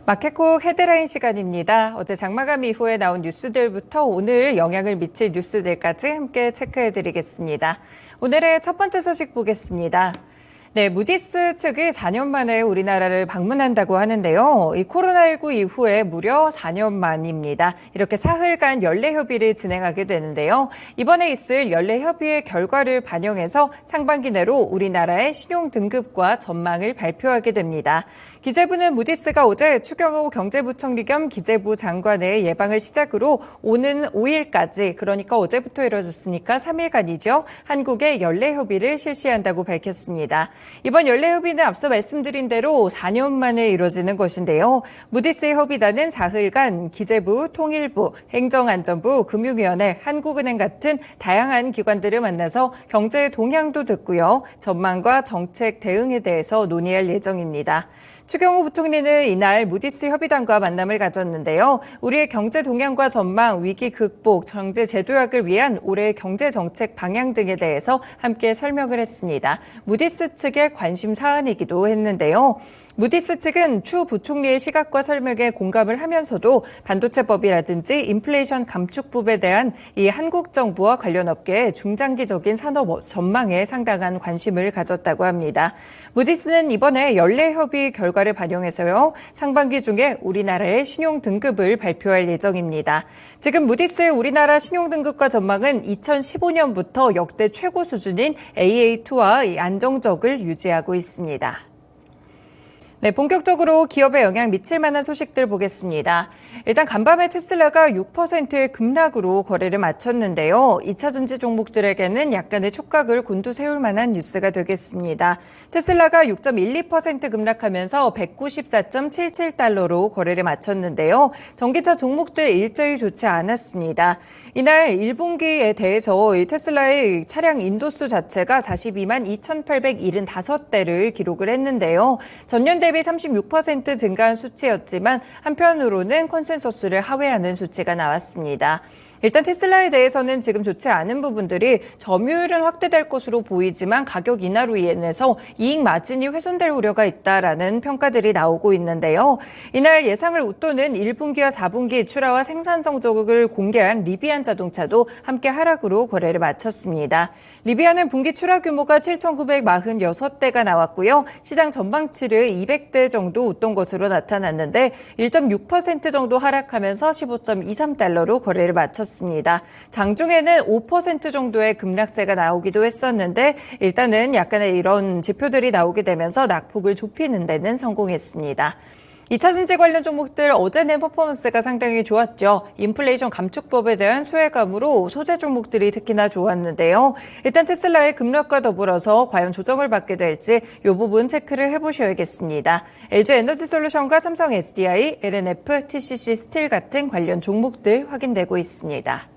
마켓콕 헤드라인 시간입니다. 어제 장마감 이후에 나온 뉴스들부터 오늘 영향을 미칠 뉴스들까지 함께 체크해드리겠습니다. 오늘의 첫 번째 소식 보겠습니다. 네, 무디스 측이 4년 만에 우리나라를 방문한다고 하는데요. 이 코로나19 이후에 무려 4년 만입니다. 이렇게 사흘간 연례협의를 진행하게 되는데요. 이번에 있을 연례협의의 결과를 반영해서 상반기 내로 우리나라의 신용 등급과 전망을 발표하게 됩니다. 기재부는 무디스가 어제 추경호 경제부총리 겸 기재부 장관의 예방을 시작으로 오는 5일까지, 그러니까 어제부터 이뤄졌으니까 3일간이죠. 한국의 연례협의를 실시한다고 밝혔습니다. 이번 연례협의는 앞서 말씀드린 대로 4년 만에 이뤄지는 것인데요. 무디스의 협의단은 사흘간 기재부, 통일부, 행정안전부, 금융위원회, 한국은행 같은 다양한 기관들을 만나서 경제 동향도 듣고요. 전망과 정책 대응에 대해서 논의할 예정입니다. 추경호 부총리는 이날 무디스 협의단과 만남을 가졌는데요. 우리의 경제 동향과 전망, 위기 극복, 경제 제도약을 위한 올해 경제 정책 방향 등에 대해서 함께 설명을 했습니다. 무디스 측의 관심 사안이기도 했는데요. 무디스 측은 추 부총리의 시각과 설명에 공감을 하면서도 반도체법이라든지 인플레이션 감축법에 대한 이 한국 정부와 관련 업계의 중장기적인 산업 전망에 상당한 관심을 가졌다고 합니다. 무디스는 이번에 연례협의 결과를 반영해서요. 상반기 중에 우리나라의 신용 등급을 발표할 예정입니다. 지금 무디스의 우리나라 신용 등급과 전망은 2015년부터 역대 최고 수준인 AA2와 안정적을 유지하고 있습니다. 네, 본격적으로 기업에 영향 미칠 만한 소식들 보겠습니다. 일단 간밤에 테슬라가 6%의 급락으로 거래를 마쳤는데요. 2차 전지 종목들에게는 약간의 촉각을 곤두세울 만한 뉴스가 되겠습니다. 테슬라가 6.12% 급락하면서 194.77달러로 거래를 마쳤는데요. 전기차 종목들 일정이 좋지 않았습니다. 이날 1분기에 대해서 테슬라의 차량 인도수 자체가 42만 2,875대를 기록을 했는데요. 전년 대비 36% 증가한 수치였지만 한편으로는 컨센서스를 하회하는 수치가 나왔습니다. 일단 테슬라에 대해서는 지금 좋지 않은 부분들이 점유율은 확대될 것으로 보이지만 가격 인하로 인해서 이익 마진이 훼손될 우려가 있다라는 평가들이 나오고 있는데요. 이날 예상을 웃도는 1분기와 4분기 출하와 생산 성적을 공개한 리비안 자동차도 함께 하락으로 거래를 마쳤습니다. 리비안은 분기 출하 규모가 7,946대가 나왔고요. 시장 전망치를 200대 정도 웃돈 것으로 나타났는데 1.6% 정도 하락하면서 15.23달러로 거래를 마쳤습니다. 장중에는 5% 정도의 급락세가 나오기도 했었는데 일단은 약간의 이런 지표들이 나오게 되면서 낙폭을 좁히는 데는 성공했습니다. 2차 전지 관련 종목들 어제는 퍼포먼스가 상당히 좋았죠. 인플레이션 감축법에 대한 수혜감으로 소재 종목들이 특히나 좋았는데요. 일단 테슬라의 급락과 더불어서 과연 조정을 받게 될지 이 부분 체크를 해보셔야겠습니다. LG 에너지솔루션과 삼성 SDI, LNF, TCC 스틸 같은 관련 종목들 확인되고 있습니다.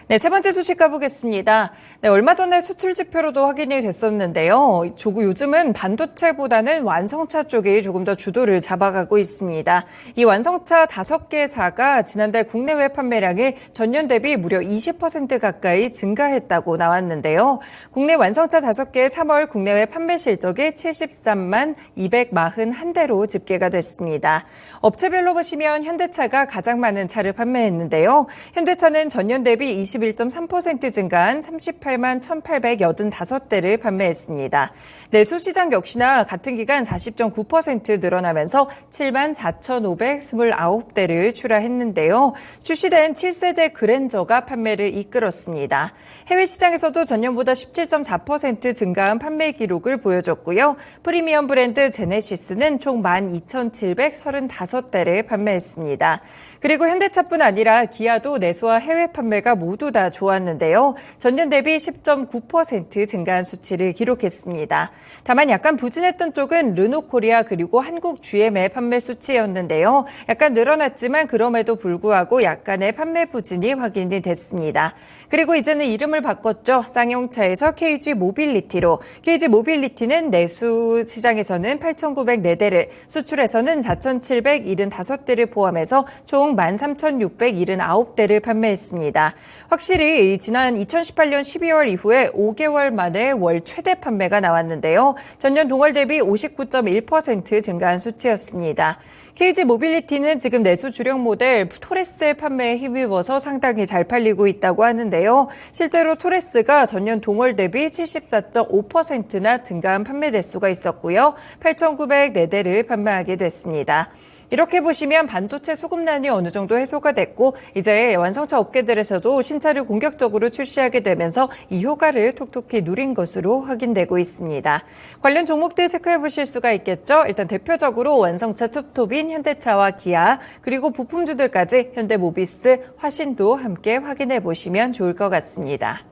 네, 세 번째 소식 가보겠습니다. 네, 얼마 전에 수출 지표로도 확인이 됐었는데요. 요즘은 반도체보다는 완성차 쪽이 조금 더 주도를 잡아가고 있습니다. 이 완성차 5개사가 지난달 국내외 판매량이 전년 대비 무려 20% 가까이 증가했다고 나왔는데요. 국내 완성차 5개의 3월 국내외 판매 실적이 73만 241대로 집계가 됐습니다. 업체별로 보시면 현대차가 가장 많은 차를 판매했는데요. 현대차는 전년 대비 21.3% 증가한 38만 1,885대를 판매했습니다. 내수시장 역시나 같은 기간 40.9% 늘어나면서 7만 4,529대를 출하했는데요. 출시된 7세대 그랜저가 판매를 이끌었습니다. 해외 시장에서도 전년보다 17.4% 증가한 판매 기록을 보여줬고요. 프리미엄 브랜드 제네시스는 총 12,735대를 판매했습니다. 그리고 현대차뿐 아니라 기아도 내수와 해외 판매가 모두 다 좋았는데요. 전년 대비 10.9% 증가한 수치를 기록했습니다. 다만 약간 부진했던 쪽은 르노코리아 그리고 한국 GM의 판매 수치였는데요. 약간 늘어났지만 그럼에도 불구하고 약간의 판매 부진이 확인이 됐습니다. 그리고 이제는 이름을 바꿨죠. 쌍용차에서 KG 모빌리티로. KG 모빌리티는 내수 시장에서는 8,904대를, 수출에서는 4,775대를 포함해서 총 총 13,679대를 판매했습니다. 확실히 지난 2018년 12월 이후에 5개월 만에 월 최대 판매가 나왔는데요. 전년 동월 대비 59.1% 증가한 수치였습니다. KG 모빌리티는 지금 내수 주력 모델 토레스의 판매에 힘입어서 상당히 잘 팔리고 있다고 하는데요. 실제로 토레스가 전년 동월 대비 74.5%나 증가한 판매 대수가 있었고요. 8,904대를 판매하게 됐습니다. 이렇게 보시면 반도체 수급난이 어느 정도 해소가 됐고 이제 완성차 업계들에서도 신차를 공격적으로 출시하게 되면서 이 효과를 톡톡히 누린 것으로 확인되고 있습니다. 관련 종목들 체크해 보실 수가 있겠죠. 일단 대표적으로 완성차 톱톱인 현대차와 기아 그리고 부품주들까지 현대모비스, 화신도 함께 확인해 보시면 좋을 것 같습니다.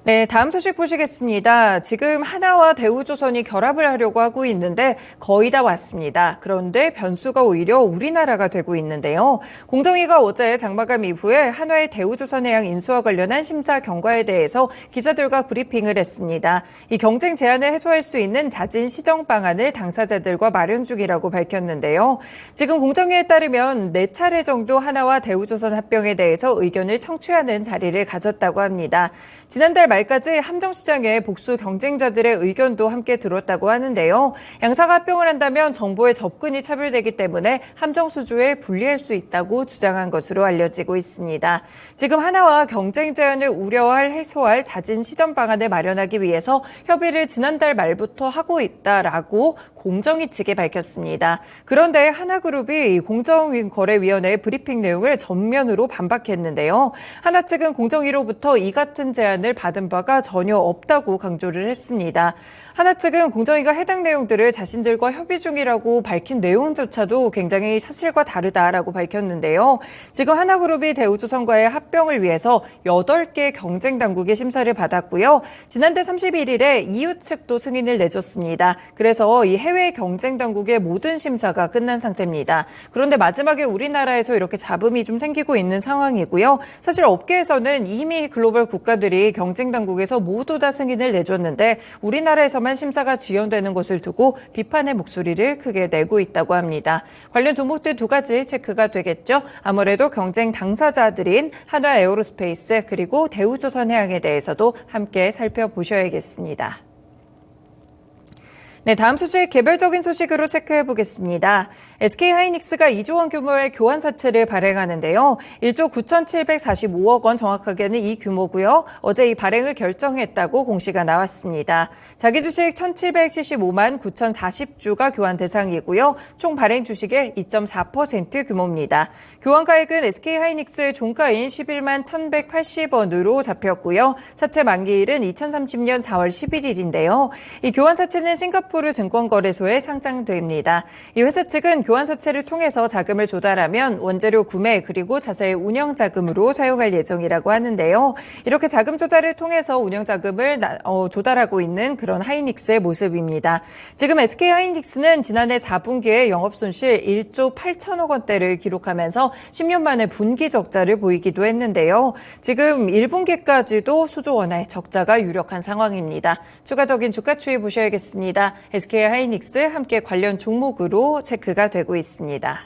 네, 다음 소식 보시겠습니다. 지금 하나와 대우조선이 결합을 하려고 하고 있는데 거의 다 왔습니다. 그런데 변수가 오히려 우리나라가 되고 있는데요. 공정위가 어제 장마감 이후에 한화의 대우조선해양 인수와 관련한 심사 경과에 대해서 기자들과 브리핑을 했습니다. 이 경쟁 제한을 해소할 수 있는 자진 시정 방안을 당사자들과 마련 중이라고 밝혔는데요. 지금 공정위에 따르면 4차례 정도 하나와 대우조선 합병에 대해서 의견을 청취하는 자리를 가졌다고 합니다. 지난달 말까지 함정시장의 복수 경쟁자들의 의견도 함께 들었다고 하는데요. 양사가 합병을 한다면 정보의 접근이 차별되기 때문에 함정수주에 불리할 수 있다고 주장한 것으로 알려지고 있습니다. 지금 하나와 경쟁 제한을 우려할 해소할 자진 시정 방안을 마련하기 위해서 협의를 지난달 말부터 하고 있다라고 공정위 측이 밝혔습니다. 그런데 하나그룹이 공정거래위원회 브리핑 내용을 전면으로 반박했는데요. 하나 측은 공정위로부터 이 같은 제안을 받은 바가 전혀 없다고 강조를 했습니다. 하나 측은 공정위가 해당 내용들을 자신들과 협의 중이라고 밝힌 내용조차도 굉장히 사실과 다르다라고 밝혔는데요. 지금 하나그룹이 대우조선과의 합병을 위해서 8개 경쟁 당국의 심사를 받았고요. 지난달 31일에 EU 측도 승인을 내줬습니다. 그래서 이 해외 경쟁 당국의 모든 심사가 끝난 상태입니다. 그런데 마지막에 우리나라에서 이렇게 잡음이 좀 생기고 있는 상황이고요. 사실 업계에서는 이미 글로벌 국가들이 경쟁 당국에서 모두 다 승인을 내줬는데 우리나라에서만 심사가 지연되는 것을 두고 비판의 목소리를 크게 내고 있다고 합니다. 관련 종목들 2가지 체크가 되겠죠. 아무래도 경쟁 당사자들인 한화에어로스페이스 그리고 대우조선해양에 대해서도 함께 살펴보셔야겠습니다. 네, 다음 소식 개별적인 소식으로 체크해 보겠습니다. SK하이닉스가 2조 원 규모의 교환사채를 발행하는데요. 1조 9,745억 원 정확하게는 이 규모고요. 어제 이 발행을 결정했다고 공시가 나왔습니다. 자기 주식 1,775만 9,040주가 교환 대상이고요. 총 발행 주식의 2.4% 규모입니다. 교환가액은 SK하이닉스의 종가인 11만 1,180원으로 잡혔고요. 사채 만기일은 2030년 4월 11일인데요. 이 교환사채는 싱가포르 증권거래소에 상장됩니다. 이 회사 측은 교환사채를 통해서 자금을 조달하면 원재료 구매 그리고 자사의 운영자금으로 사용할 예정이라고 하는데요. 이렇게 자금 조달을 통해서 운영자금을 조달하고 있는 그런 하이닉스의 모습입니다. 지금 SK하이닉스는 지난해 4분기에 영업손실 1조 8천억 원대를 기록하면서 10년 만에 분기 적자를 보이기도 했는데요. 지금 1분기까지도 수조 원의 적자가 유력한 상황입니다. 추가적인 주가 추이 보셔야겠습니다. SK하이닉스 함께 관련 종목으로 체크가 되고 있습니다.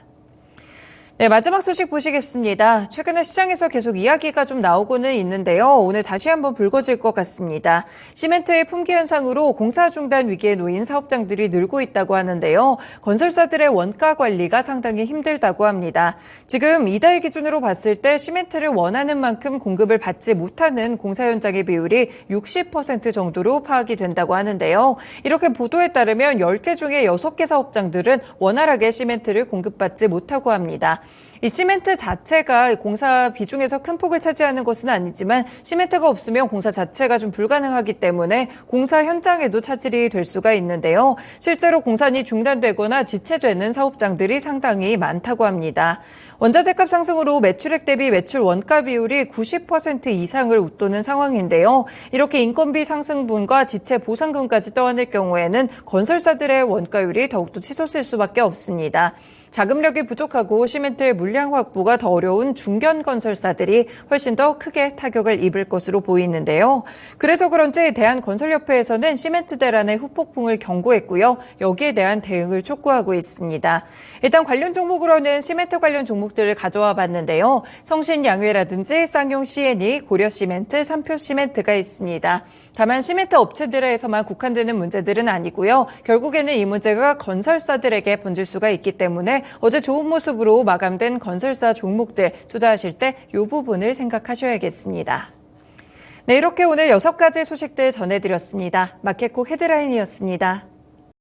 네, 마지막 소식 보시겠습니다. 최근에 시장에서 계속 이야기가 좀 나오고는 있는데요. 오늘 다시 한번 불거질 것 같습니다. 시멘트의 품귀 현상으로 공사 중단 위기에 놓인 사업장들이 늘고 있다고 하는데요. 건설사들의 원가 관리가 상당히 힘들다고 합니다. 지금 이달 기준으로 봤을 때 시멘트를 원하는 만큼 공급을 받지 못하는 공사 현장의 비율이 60% 정도로 파악이 된다고 하는데요. 이렇게 보도에 따르면 10개 중에 6개 사업장들은 원활하게 시멘트를 공급받지 못하고 합니다. 이 시멘트 자체가 공사 비중에서 큰 폭을 차지하는 것은 아니지만 시멘트가 없으면 공사 자체가 좀 불가능하기 때문에 공사 현장에도 차질이 될 수가 있는데요. 실제로 공사는 중단되거나 지체되는 사업장들이 상당히 많다고 합니다. 원자재값 상승으로 매출액 대비 매출 원가 비율이 90% 이상을 웃도는 상황인데요. 이렇게 인건비 상승분과 지체 보상금까지 떠안을 경우에는 건설사들의 원가율이 더욱더 치솟을 수밖에 없습니다. 자금력이 부족하고 시멘트의 물량 확보가 더 어려운 중견 건설사들이 훨씬 더 크게 타격을 입을 것으로 보이는데요. 그래서 그런지 대한건설협회에서는 시멘트 대란의 후폭풍을 경고했고요. 여기에 대한 대응을 촉구하고 있습니다. 일단 관련 종목으로는 시멘트 관련 종목들을 가져와 봤는데요. 성신양회라든지 쌍용 C&E, 고려시멘트, 삼표시멘트가 있습니다. 다만 시멘트 업체들에서만 국한되는 문제들은 아니고요. 결국에는 이 문제가 건설사들에게 번질 수가 있기 때문에 어제 좋은 모습으로 마감된 건설사 종목들 투자하실 때 이 부분을 생각하셔야겠습니다. 네, 이렇게 오늘 6가지 소식들 전해드렸습니다. 마켓콕 헤드라인이었습니다.